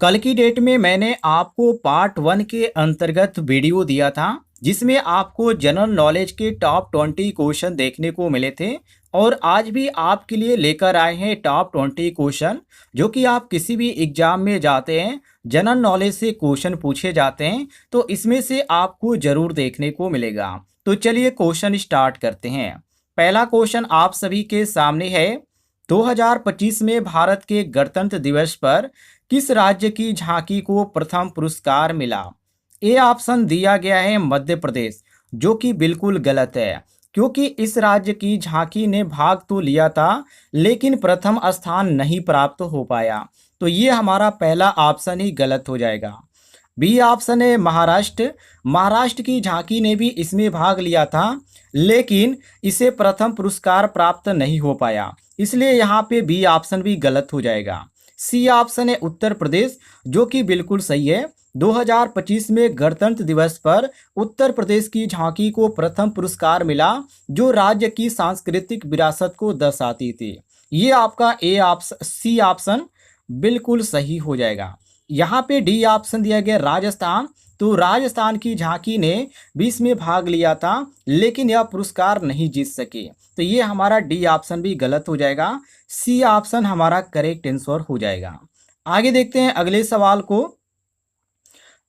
कल की डेट में मैंने आपको पार्ट 1 के अंतर्गत वीडियो दिया था जिसमें आपको जनरल नॉलेज के टॉप 20 क्वेश्चन देखने को मिले थे। और आज भी आपके लिए लेकर आए हैं टॉप 20 क्वेश्चन जो कि आप किसी भी एग्जाम में जाते हैं, जनरल नॉलेज से क्वेश्चन पूछे जाते हैं तो इसमें से आपको जरूर देखने को मिलेगा। तो चलिए क्वेश्चन स्टार्ट करते हैं। पहला क्वेश्चन आप सभी के सामने है। 2025 में भारत के गणतंत्र दिवस पर किस राज्य की झांकी को प्रथम पुरस्कार मिला? ए ऑप्शन दिया गया है मध्य प्रदेश, जो कि बिल्कुल गलत है क्योंकि इस राज्य की झांकी ने भाग तो लिया था लेकिन प्रथम स्थान नहीं प्राप्त हो पाया। तो ये हमारा पहला ऑप्शन ही गलत हो जाएगा। बी ऑप्शन है महाराष्ट्र। महाराष्ट्र की झांकी ने भी इसमें भाग लिया था लेकिन इसे प्रथम पुरस्कार प्राप्त नहीं हो पाया, इसलिए यहाँ पे बी ऑप्शन भी गलत हो जाएगा। सी ऑप्शन है उत्तर प्रदेश, जो कि बिल्कुल सही है। 2025 में गणतंत्र दिवस पर उत्तर प्रदेश की झांकी को प्रथम पुरस्कार मिला जो राज्य की सांस्कृतिक विरासत को दर्शाती थी। ये आपका ए ऑप्शन सी ऑप्शन बिल्कुल सही हो जाएगा। यहाँ पे डी ऑप्शन दिया गया राजस्थान। तो राजस्थान की झांकी ने 20 में भाग लिया था लेकिन यह पुरस्कार नहीं जीत सके, तो ये हमारा डी ऑप्शन भी गलत हो जाएगा। सी ऑप्शन हमारा करेक्ट आंसर हो जाएगा। आगे देखते हैं अगले सवाल को।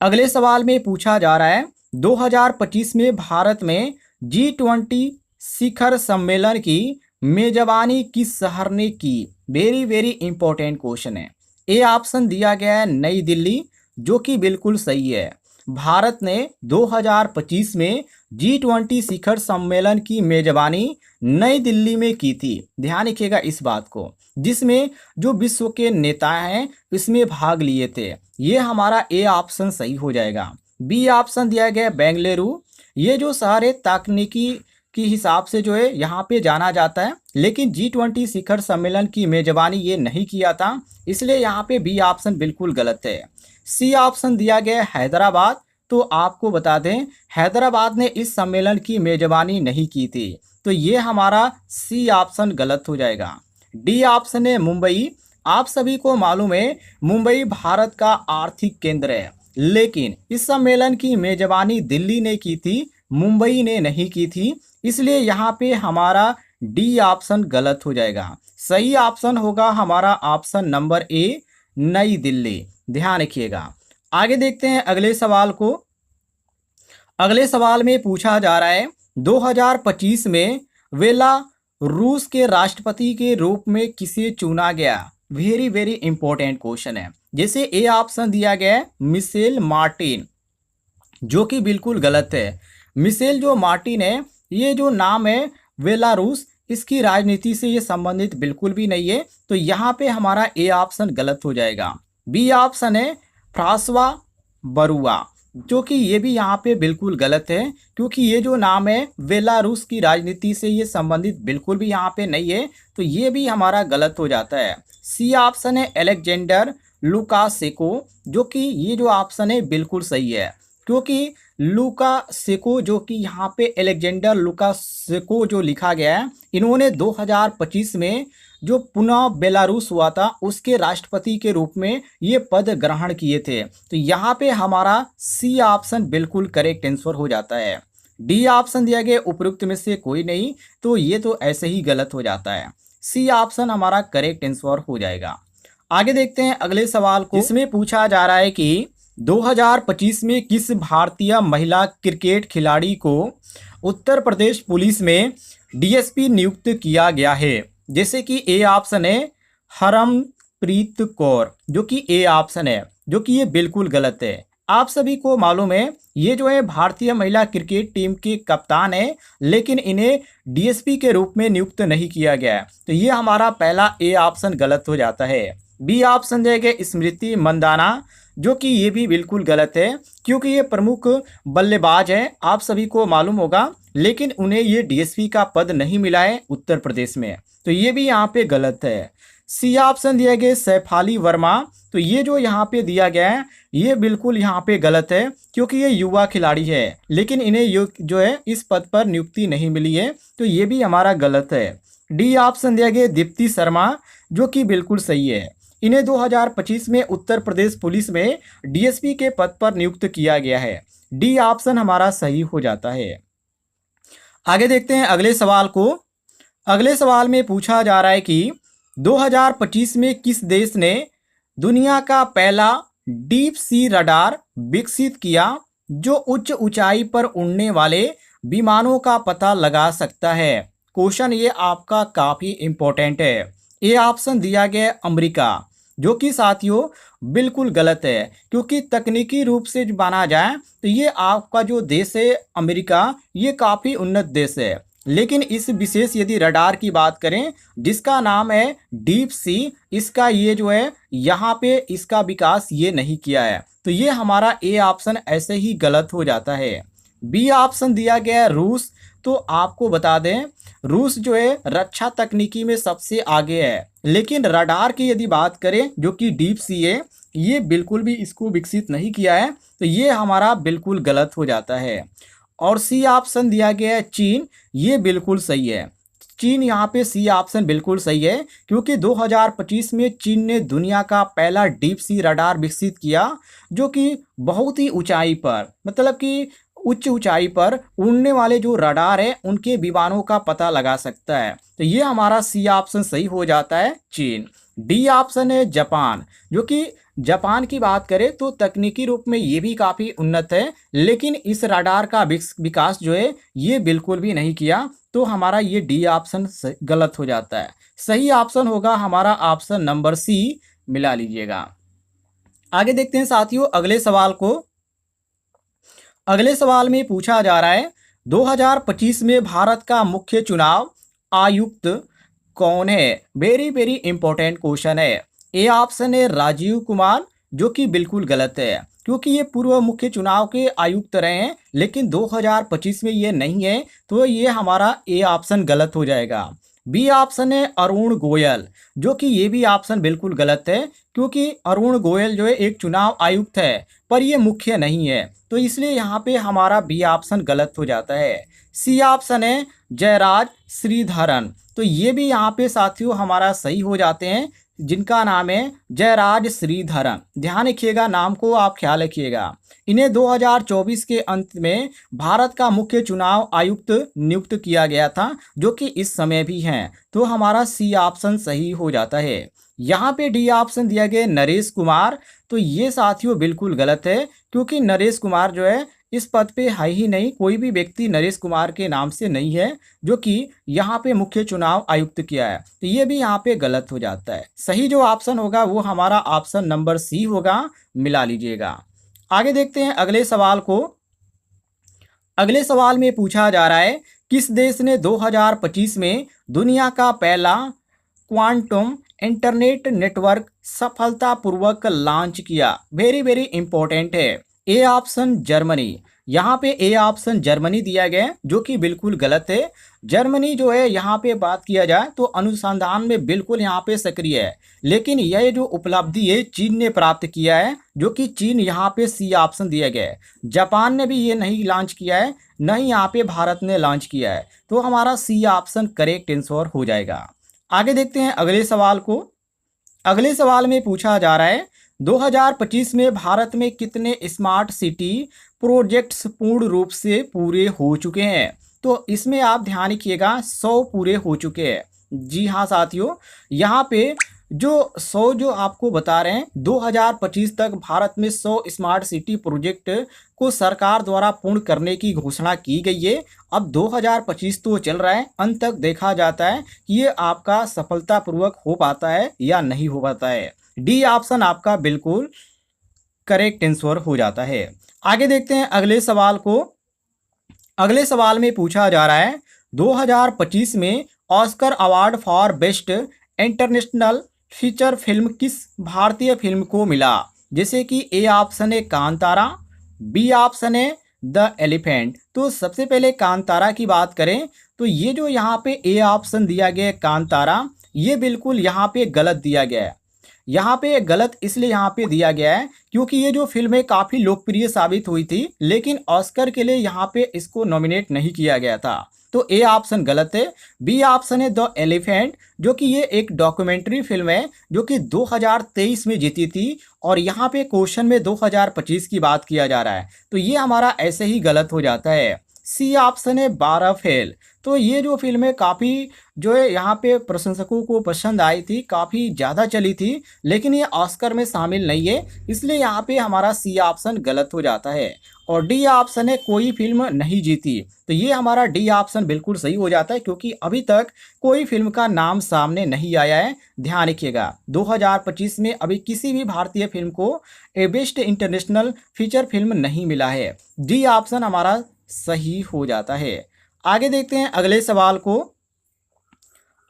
अगले सवाल में पूछा जा रहा है 2025 में भारत में G20 शिखर सम्मेलन की मेजबानी किस शहर ने की? वेरी वेरी इंपॉर्टेंट क्वेश्चन है। ए ऑप्शन दिया गया है नई दिल्ली, जो कि बिल्कुल सही है। भारत ने 2025 में G20 शिखर सम्मेलन की मेजबानी नई दिल्ली में की थी। ध्यान रखिएगा इस बात को, जिसमें जो विश्व के नेता हैं इसमें भाग लिए थे। ये हमारा ए ऑप्शन सही हो जाएगा। बी ऑप्शन दिया गया बेंगलुरु। ये जो शहर है तकनीकी की हिसाब से जो है यहाँ पे जाना जाता है, लेकिन G20 शिखर सम्मेलन की मेजबानी ये नहीं किया था, इसलिए यहाँ पे बी ऑप्शन बिल्कुल गलत है। सी ऑप्शन दिया गया है हैदराबाद। तो आपको बता दें हैदराबाद ने इस सम्मेलन की मेजबानी नहीं की थी, तो ये हमारा सी ऑप्शन गलत हो जाएगा। डी ऑप्शन है मुंबई। आप सभी को मालूम है मुंबई भारत का आर्थिक केंद्र है, लेकिन इस सम्मेलन की मेजबानी दिल्ली ने की थी, मुंबई ने नहीं की थी, इसलिए यहाँ पे हमारा डी ऑप्शन गलत हो जाएगा। सही ऑप्शन होगा हमारा ऑप्शन नंबर ए नई दिल्ली। ध्यान रखिएगा। आगे देखते हैं अगले सवाल को। अगले सवाल में पूछा जा रहा है 2025 में बेलारूस के राष्ट्रपति के रूप में किसे चुना गया? वेरी वेरी इंपॉर्टेंट क्वेश्चन है। जैसे ए ऑप्शन दिया गया है मिशेल मार्टिन, जो कि बिल्कुल गलत है। मिशेल जो मार्टिन है, ये जो नाम है बेलारूस, इसकी राजनीति से ये संबंधित बिल्कुल भी नहीं है, तो यहाँ पे हमारा ए ऑप्शन गलत हो जाएगा। बी ऑप्शन है फ्रांसवा बरुआ, जो कि ये भी यहाँ पे बिल्कुल गलत है क्योंकि ये जो नाम है बेलारूस की राजनीति से ये संबंधित बिल्कुल भी यहाँ पे नहीं है, तो ये भी हमारा गलत हो जाता है। सी ऑप्शन है अलेक्जेंडर लुकाशेंको, जो कि ये जो ऑप्शन है बिल्कुल सही है क्योंकि लुकाशेंको जो कि यहाँ पे अलेक्जेंडर लुकाशेंको जो लिखा गया है, इन्होंने 2025 में जो पुनः बेलारूस हुआ था उसके राष्ट्रपति के रूप में ये पद ग्रहण किए थे, तो यहाँ पे हमारा सी ऑप्शन बिल्कुल करेक्ट आंसर हो जाता है। डी ऑप्शन दिया गया उपयुक्त में से कोई नहीं, तो ये तो ऐसे ही गलत हो जाता है। सी ऑप्शन हमारा करेक्ट आंसर हो जाएगा। आगे देखते हैं अगले सवाल को। इसमें पूछा जा रहा है कि 2025 में किस भारतीय महिला क्रिकेट खिलाड़ी को उत्तर प्रदेश पुलिस में डीएसपी नियुक्त किया गया है? जैसे कि ए ऑप्शन है हरमप्रीत कौर, जो कि ए ऑप्शन है, जो कि ये बिल्कुल गलत है। आप सभी को मालूम है ये जो है भारतीय महिला क्रिकेट टीम के कप्तान है, लेकिन इन्हें डीएसपी के रूप में नियुक्त नहीं किया गया है, तो ये हमारा पहला ए ऑप्शन गलत हो जाता है। बी ऑप्शन दिया गया स्मृति मंदाना, जो कि ये भी बिल्कुल गलत है क्योंकि ये प्रमुख बल्लेबाज है, आप सभी को मालूम होगा, लेकिन उन्हें ये डीएसपी का पद नहीं मिला है उत्तर प्रदेश में, तो ये भी यहाँ पे गलत है। सी ऑप्शन दिया गया सैफाली वर्मा, तो ये जो यहाँ पे दिया गया है ये बिल्कुल यहाँ पे गलत है क्योंकि ये युवा खिलाड़ी है, लेकिन इन्हें जो है इस पद पर नियुक्ति नहीं मिली है, तो ये भी हमारा गलत है। डी ऑप्शन दिया गया दीप्ति शर्मा, जो कि बिल्कुल सही है। इन्हें 2025 में उत्तर प्रदेश पुलिस में डीएसपी के पद पर नियुक्त किया गया है। डी ऑप्शन हमारा सही हो जाता है। आगे देखते हैं अगले सवाल को। अगले सवाल में पूछा जा रहा है कि 2025 में किस देश ने दुनिया का पहला डीप सी रडार विकसित किया जो उच्च ऊंचाई पर उड़ने वाले विमानों का पता लगा सकता है। क्वेश्चन ये आपका काफ़ी इम्पोर्टेंट है। ये ऑप्शन दिया गया है अमेरिका, जो कि साथियों बिल्कुल गलत है, क्योंकि तकनीकी रूप से माना जाए तो ये आपका जो देश है अमेरिका, ये काफ़ी उन्नत देश है। लेकिन इस विशेष यदि रडार की बात करें जिसका नाम है डीप सी, इसका ये जो है यहाँ पे इसका विकास ये नहीं किया है। तो ये हमारा ए ऑप्शन ऐसे ही गलत हो जाता है। बी ऑप्शन दिया गया है रूस। तो आपको बता दें रूस जो है रक्षा तकनीकी में सबसे आगे है, लेकिन रडार की यदि बात करें जो कि डीप सी है, ये बिल्कुल भी इसको विकसित नहीं किया है। तो ये हमारा बिल्कुल गलत हो जाता है। और सी ऑप्शन दिया गया है चीन, ये बिल्कुल सही है। चीन यहाँ पे सी ऑप्शन बिल्कुल सही है, क्योंकि 2025 में चीन ने दुनिया का पहला डीप सी रडार विकसित किया जो कि बहुत ही ऊंचाई पर, मतलब कि उच्च ऊंचाई पर उड़ने वाले जो रडार है उनके विमानों का पता लगा सकता है। तो ये हमारा सी ऑप्शन सही हो जाता है चीन। डी ऑप्शन है जापान, जो कि जापान की बात करें तो तकनीकी रूप में ये भी काफ़ी उन्नत है, लेकिन इस रडार का विकास जो है ये बिल्कुल भी नहीं किया। तो हमारा ये डी ऑप्शन गलत हो जाता है। सही ऑप्शन होगा हमारा ऑप्शन नंबर सी, मिला लीजिएगा। आगे देखते हैं साथियों अगले सवाल को। अगले सवाल में पूछा जा रहा है 2025 में भारत का मुख्य चुनाव आयुक्त कौन है। वेरी वेरी इंपॉर्टेंट क्वेश्चन है। ए ऑप्शन है राजीव कुमार, जो कि बिल्कुल गलत है, क्योंकि ये पूर्व मुख्य चुनाव के आयुक्त रहे हैं, लेकिन 2025 में ये नहीं है। तो ये हमारा ए ऑप्शन गलत हो जाएगा। बी ऑप्शन है अरुण गोयल, जो कि ये भी ऑप्शन बिल्कुल गलत है, क्योंकि अरुण गोयल जो है एक चुनाव आयुक्त है पर ये मुख्य नहीं है। तो इसलिए यहाँ पे हमारा बी ऑप्शन गलत हो जाता है। सी ऑप्शन है जयराज श्रीधरन, तो ये भी यहाँ पे साथियों हमारा सही हो जाते हैं, जिनका नाम है जयराज श्रीधरन। ध्यान रखिएगा, नाम को आप ख्याल रखिएगा। इन्हें 2024 के अंत में भारत का मुख्य चुनाव आयुक्त नियुक्त किया गया था, जो कि इस समय भी हैं। तो हमारा सी ऑप्शन सही हो जाता है। यहाँ पे डी ऑप्शन दिया गया नरेश कुमार, तो ये साथियों बिल्कुल गलत है, क्योंकि नरेश कुमार जो है इस पद पे है ही नहीं, कोई भी व्यक्ति नरेश कुमार के नाम से नहीं है जो कि यहाँ पे मुख्य चुनाव आयुक्त किया है। तो ये भी यहाँ पे गलत हो जाता है। सही जो ऑप्शन होगा वो हमारा ऑप्शन नंबर सी होगा, मिला लीजिएगा। आगे देखते हैं अगले सवाल को। अगले सवाल में पूछा जा रहा है किस देश ने 2025 में दुनिया का पहला क्वांटम इंटरनेट नेटवर्क सफलतापूर्वक लॉन्च किया। वेरी वेरी इंपॉर्टेंट है। ए ऑप्शन जर्मनी, यहाँ पे ए ऑप्शन जर्मनी दिया गया है, जो कि बिल्कुल गलत है। जर्मनी जो है यहाँ पे बात किया जाए तो अनुसंधान में बिल्कुल यहाँ पे सक्रिय है, लेकिन यह जो उपलब्धि है चीन ने प्राप्त किया है, जो कि चीन यहाँ पे सी ऑप्शन दिया गया है। जापान ने भी ये नहीं लॉन्च किया है, न ही यहाँ पे भारत ने लॉन्च किया है। तो हमारा सी ऑप्शन करेक्ट आंसर हो जाएगा। आगे देखते हैं अगले सवाल को। अगले सवाल में पूछा जा रहा है 2025 में भारत में कितने स्मार्ट सिटी प्रोजेक्ट्स पूर्ण रूप से पूरे हो चुके हैं। तो इसमें आप ध्यान रखिएगा 100 पूरे हो चुके हैं। जी हाँ साथियों, यहाँ पे जो 100 जो आपको बता रहे हैं 2025 तक भारत में 100 स्मार्ट सिटी प्रोजेक्ट को सरकार द्वारा पूर्ण करने की घोषणा की गई है। अब 2025 तो चल रहा है, अंत तक देखा जाता है कि ये आपका सफलतापूर्वक हो पाता है या नहीं हो पाता है। डी ऑप्शन आपका बिल्कुल करेक्ट आंसर हो जाता है। आगे देखते हैं अगले सवाल को। अगले सवाल में पूछा जा रहा है 2025 में Oscar award for best international feature film किस भारतीय फिल्म को मिला। जैसे कि ए ऑप्शन है कांतारा, बी ऑप्शन है द एलिफेंट। तो सबसे पहले कांतारा की बात करें तो ये जो यहाँ पे ए ऑप्शन दिया गया है कांतारा, ये बिल्कुल यहाँ पे गलत दिया गया है। यहाँ पे गलत इसलिए यहाँ पे दिया गया है क्योंकि ये जो फिल्म है काफ़ी लोकप्रिय साबित हुई थी, लेकिन ऑस्कर के लिए यहाँ पे इसको नॉमिनेट नहीं किया गया था। तो ए ऑप्शन गलत है। बी ऑप्शन है द एलिफेंट, जो कि ये एक डॉक्यूमेंट्री फिल्म है जो कि 2023 में जीती थी और यहाँ पे क्वेश्चन में 2025 की बात किया जा रहा है, तो ये हमारा ऐसे ही गलत हो जाता है। सी ऑप्शन है 12 फेल। तो ये जो फिल्म है काफ़ी जो है यहाँ पे प्रशंसकों को पसंद आई थी, काफ़ी ज़्यादा चली थी, लेकिन ये ऑस्कर में शामिल नहीं है, इसलिए यहाँ पे हमारा सी ऑप्शन गलत हो जाता है। और डी ऑप्शन है कोई फिल्म नहीं जीती, तो ये हमारा डी ऑप्शन बिल्कुल सही हो जाता है, क्योंकि अभी तक कोई फिल्म का नाम सामने नहीं आया है। ध्यान रखिएगा 2025 में अभी किसी भी भारतीय फिल्म को बेस्ट इंटरनेशनल फीचर फिल्म नहीं मिला है। डी ऑप्शन हमारा सही हो जाता है। आगे देखते हैं अगले सवाल को।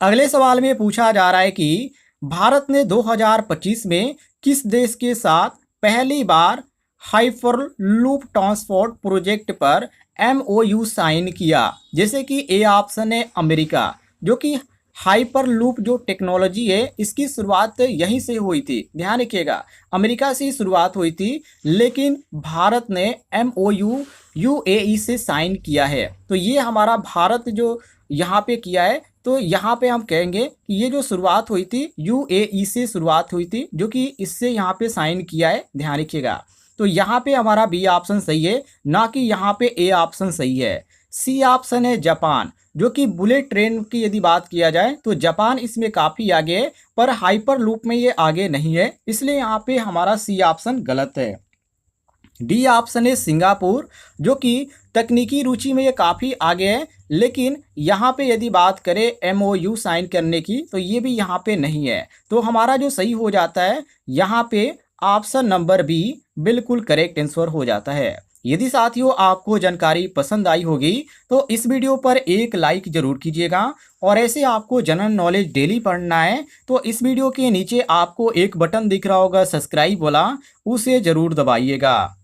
अगले सवाल में पूछा जा रहा है कि भारत ने 2025 में किस देश के साथ पहली बार हाइपरलूप ट्रांसपोर्ट प्रोजेक्ट पर MOU साइन किया। जैसे कि ए ऑप्शन है अमेरिका, जो कि हाइपरलूप जो टेक्नोलॉजी है इसकी शुरुआत यहीं से हुई थी। ध्यान रखिएगा अमेरिका से शुरुआत हुई थी, लेकिन भारत ने MOU UAE से साइन किया है। तो ये हमारा भारत जो यहाँ पे किया है, तो यहाँ पे हम कहेंगे कि ये जो शुरुआत हुई थी UAE से शुरुआत हुई थी, जो कि इससे यहाँ पे साइन किया है। ध्यान रखिएगा तो यहाँ पे हमारा बी ऑप्शन सही है, ना कि यहाँ पे ए ऑप्शन सही है। सी ऑप्शन है जापान, जो कि बुलेट ट्रेन की यदि बात किया जाए तो जापान इसमें काफ़ी आगे है, पर हाइपर लूप में ये आगे नहीं है, इसलिए यहाँ पे हमारा सी ऑप्शन गलत है। डी ऑप्शन है सिंगापुर, जो कि तकनीकी रुचि में ये काफ़ी आगे है, लेकिन यहाँ पे यदि बात करें MOU साइन करने की तो ये भी यहाँ पे नहीं है। तो हमारा जो सही हो जाता है यहाँ पे ऑप्शन नंबर बी बिल्कुल करेक्ट आंसर हो जाता है। यदि साथियों आपको जानकारी पसंद आई होगी तो इस वीडियो पर एक लाइक जरूर कीजिएगा, और ऐसे आपको जनरल नॉलेज डेली पढ़ना है तो इस वीडियो के नीचे आपको एक बटन दिख रहा होगा सब्सक्राइब वाला, उसे जरूर दबाइएगा।